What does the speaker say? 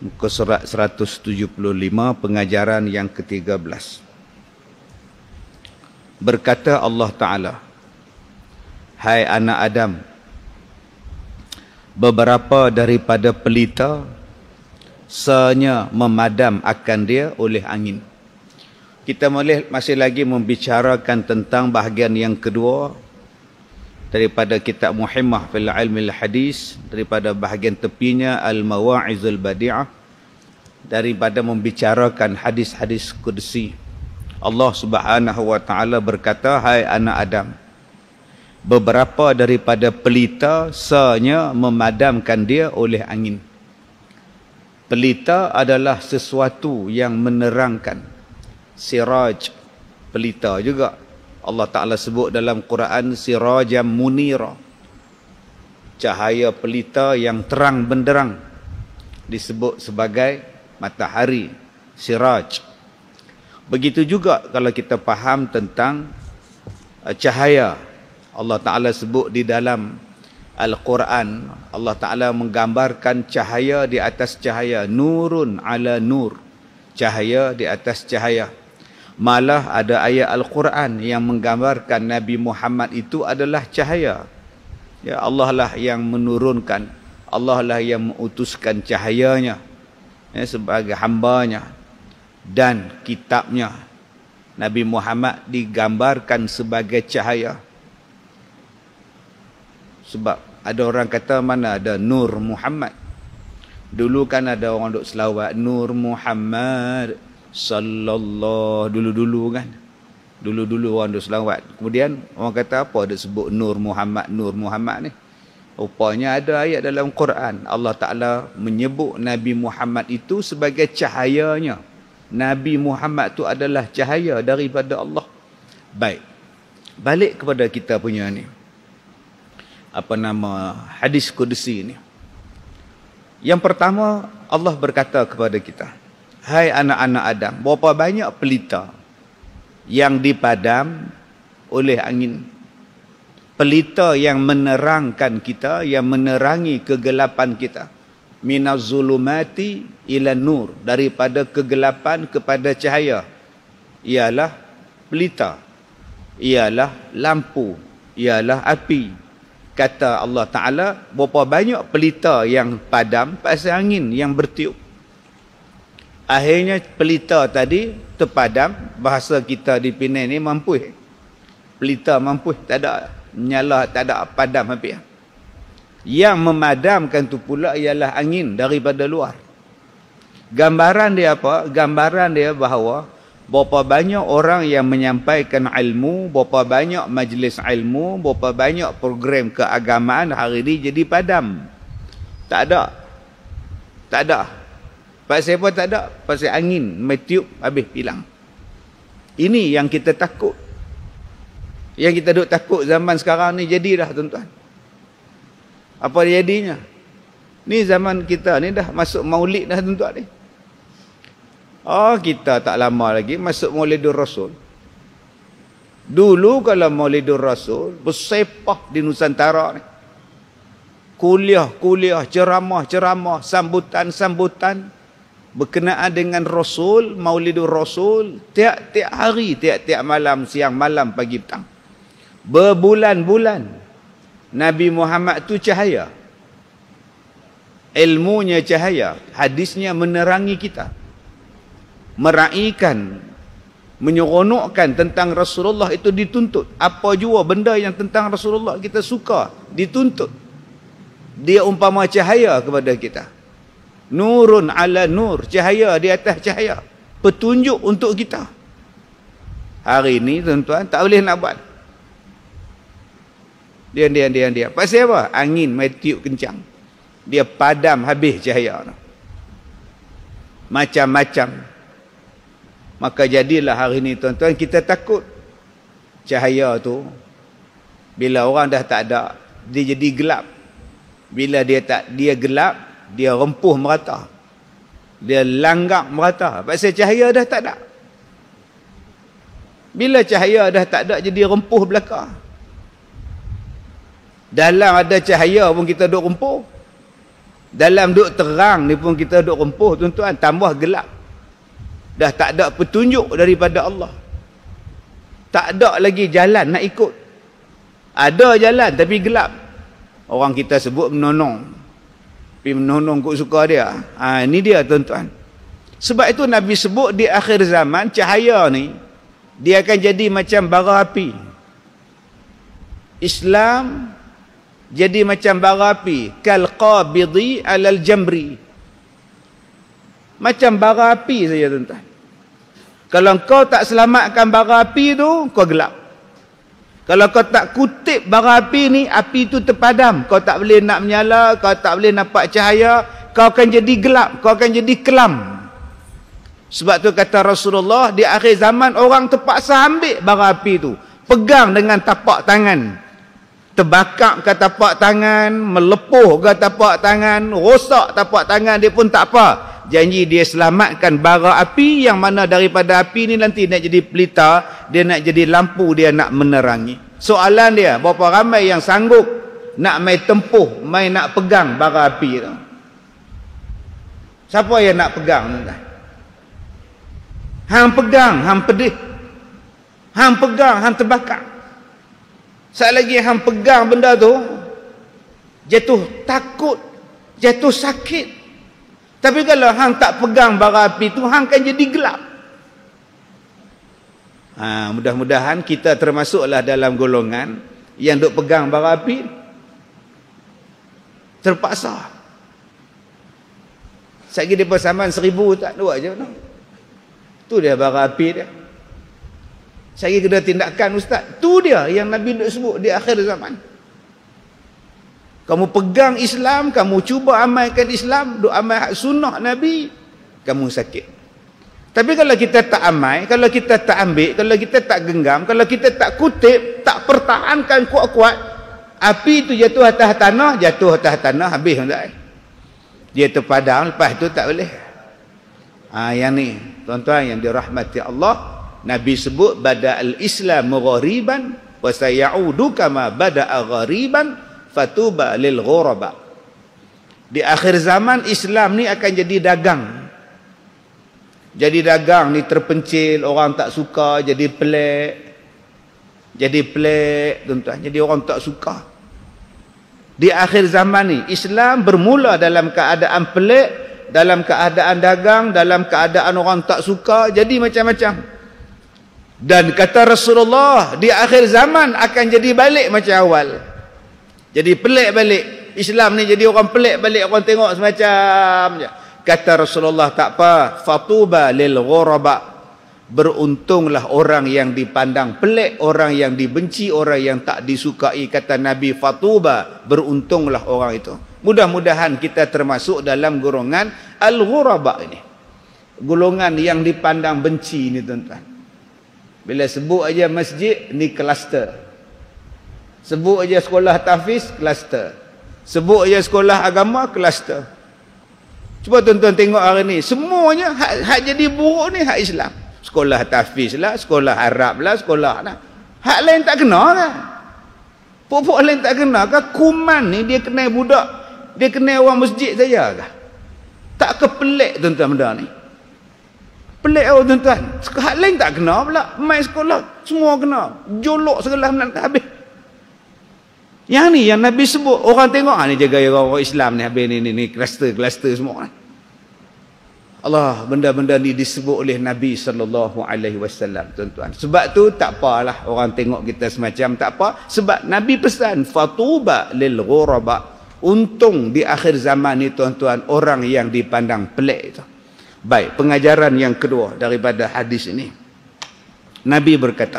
muka surat 175, pengajaran yang ke-13. Berkata Allah Ta'ala, hai anak Adam, beberapa daripada pelita senyap memadam akan dia oleh angin. Kita masih lagi membicarakan tentang bahagian yang kedua daripada kitab Muhimmah fil Ilmi Hadis, daripada bahagian tepinya Al-Mawa'izul Badi'ah, daripada membicarakan hadis-hadis qudsi. Allah Subhanahu wa taala berkata, hai anak Adam, beberapa daripada pelita senyap memadamkan dia oleh angin. Pelita adalah sesuatu yang menerangkan. Siraj, pelita juga. Allah Ta'ala sebut dalam Quran sirajam munira, cahaya pelita yang terang benderang, disebut sebagai matahari, siraj. Begitu juga kalau kita faham tentang cahaya. Allah Ta'ala sebut di dalam Al-Quran, Allah Ta'ala menggambarkan cahaya di atas cahaya, nurun ala nur, cahaya di atas cahaya. Malah ada ayat Al-Quran yang menggambarkan Nabi Muhammad itu adalah cahaya. Ya, Allah lah yang menurunkan, Allah lah yang mengutuskan cahayanya sebagai hambanya. Dan kitabnya, Nabi Muhammad digambarkan sebagai cahaya. Sebab ada orang kata, mana ada Nur Muhammad. Dulu kan ada orang duk selawat Nur Muhammad sallallahu, dulu-dulu kan. Dulu-dulu orang duk selawat. Kemudian orang kata apa ada sebut Nur Muhammad ni. Rupanya ada ayat dalam Quran, Allah Ta'ala menyebut Nabi Muhammad itu sebagai cahayanya. Nabi Muhammad tu adalah cahaya daripada Allah. Baik, balik kepada kita punya ni, apa nama, hadis qudsi ni. Yang pertama, Allah berkata kepada kita, hai anak-anak Adam, berapa banyak pelita yang dipadam oleh angin. Pelita yang menerangkan kita, yang menerangi kegelapan kita. Minaz zulumati ila nur, daripada kegelapan kepada cahaya, ialah pelita, ialah lampu, ialah api. Kata Allah Ta'ala, berapa banyak pelita yang padam pasal angin yang bertiup. Akhirnya pelita tadi terpadam. Bahasa kita di Penang ni mampu. Pelita mampu, tak ada menyala, tak ada padam habis. Yang memadamkan tu pula ialah angin daripada luar. Gambaran dia apa? Gambaran dia bahawa berapa banyak orang yang menyampaikan ilmu, berapa banyak majlis ilmu, berapa banyak program keagamaan hari ini jadi padam. Tak ada. Tak ada. Pasal apa tak ada? Pasal angin metiup habis hilang. Ini yang kita takut. Yang kita duk takut zaman sekarang ni jadi dah, tuan-tuan. Apa jadinya? Ni zaman kita ni dah masuk maulid dah, tuan-tuan ni. Oh, kita tak lama lagi masuk Maulidur Rasul. Dulu kalau Maulidur Rasul bersepah di Nusantara ni. Kuliah-kuliah, ceramah-ceramah, sambutan-sambutan berkenaan dengan Rasul, Maulidur Rasul, tiap-tiap hari, tiap-tiap malam, siang, malam, pagi, petang. Berbulan-bulan. Nabi Muhammad tu cahaya. Ilmunya cahaya. Hadisnya menerangi kita. Meraihkan, menyeronokkan tentang Rasulullah itu dituntut. Apa jua benda yang tentang Rasulullah kita suka, dituntut. Dia umpama cahaya kepada kita. Nurun ala nur, cahaya di atas cahaya. Petunjuk untuk kita. Hari ini, tuan-tuan, tak boleh nak buat. Dia. Pasal apa? Angin mai tiup kencang. Dia padam habis cahaya. Macam-macam. Maka jadilah hari ini, tuan-tuan, kita takut. Cahaya tu, bila orang dah tak ada, dia jadi gelap. Bila dia gelap, dia rempuh merata. Dia langgak merata. Pasal cahaya dah tak ada. Bila cahaya dah tak ada, jadi rempuh belaka. Dalam ada cahaya pun kita duk rempuh. Dalam duk terang ni pun kita duk rempuh tuan-tuan, tambah gelap. Dah tak ada petunjuk daripada Allah. Tak ada lagi jalan nak ikut. Ada jalan tapi gelap. Orang kita sebut menonong. Tapi menonong kok suka dia. Ini dia tuan-tuan. Sebab itu Nabi sebut di akhir zaman cahaya ni dia akan jadi macam bara api. Islam jadi macam bara api, kal qabidi alal jamri. Macam bara api saja tuan-tuan. Kalau kau tak selamatkan bara api tu, kau gelap. Kalau kau tak kutip bara api ni, api tu terpadam. Kau tak boleh nak menyala, kau tak boleh nampak cahaya, kau akan jadi gelap, kau akan jadi kelam. Sebab tu kata Rasulullah, di akhir zaman orang terpaksa ambil bara api tu, pegang dengan tapak tangan. Terbakar ke tapak tangan, melepuh ke tapak tangan, rosak tapak tangan dia pun tak apa. Janji dia selamatkan bara api yang mana daripada api ni nanti nak jadi pelita, dia nak jadi lampu, dia nak menerangi. Soalan dia, berapa ramai yang sanggup nak main tempuh, main nak pegang bara api tu? Siapa yang nak pegang? Hang pegang, hang pedih. Hang pegang, hang terbakar. Sekali lagi hang pegang benda tu, jatuh takut, jatuh sakit. Tapi kalau hang tak pegang bara api tu, hang akan jadi gelap. Mudah-mudahan kita termasuklah dalam golongan yang duk pegang bara api. Terpaksa. Sekali dia persamaan 1000 tak dua je. Tu dia bara api dia. Saya kena tindakan ustaz. Tu dia yang Nabi nak sebut di akhir zaman. Kamu pegang Islam, kamu cuba amalkan Islam, duk amal sunnah Nabi, kamu sakit. Tapi kalau kita tak amal, kalau kita tak ambil, kalau kita tak genggam, kalau kita tak kutip, tak pertahankan kuat-kuat, api tu jatuh atas tanah, habis tak? Dia terpadam, lepas tu tak boleh. Yang ni, tuan-tuan yang dirahmati Allah, Nabi sebut bada'al Islam ghariban wa sayaudu kama bada'a ghariban fatuba lil ghuraba. Di akhir zaman Islam ni akan jadi dagang. Jadi dagang ni terpencil, orang tak suka, jadi pelik. Jadi pelik, tuan-tuan, jadi orang tak suka. Di akhir zaman ni Islam bermula dalam keadaan pelik, dalam keadaan dagang, dalam keadaan orang tak suka, jadi macam-macam. Dan kata Rasulullah, di akhir zaman akan jadi balik macam awal. Jadi pelik balik. Islam ni jadi orang pelik balik, orang tengok semacam je. Kata Rasulullah, tak apa, fatuba lil ghuraba. Beruntunglah orang yang dipandang pelik, orang yang dibenci, orang yang tak disukai. Kata Nabi, fatuba, beruntunglah orang itu. Mudah-mudahan kita termasuk dalam golongan al-ghuraba ini. Golongan yang dipandang benci ni tuan-tuan. Bila sebut aja masjid, ni kluster. Sebut aja sekolah tahfiz, kluster. Sebut aja sekolah agama, kluster. Cuba tuan-tuan tengok hari ni, semuanya hak jadi buruk ni hak Islam. Sekolah tahfiz lah, sekolah Arab lah, sekolah lah. Hak lain tak kena lah. Pokok lain tak kena kah? Kuman ni dia kenal budak, dia kenal orang masjid saja kah? Tak kepelik tuan-tuan benda ni. Pelik tuan-tuan. Hak lain tak kena pula. Main sekolah semua kena. Jolok segala habis. Yang ni yang Nabi sebut, orang tengok ni jaga orang Islam ni habis ni kluster semua ni. Allah, benda-benda ni disebut oleh Nabi sallallahu alaihi wasallam tuan-tuan. Sebab tu tak apalah orang tengok kita semacam, tak apa, sebab Nabi pesan fatuba lil ghuraba. Untung di akhir zaman ni tuan-tuan orang yang dipandang pelik itu. Baik, pengajaran yang kedua daripada hadis ini. Nabi berkata,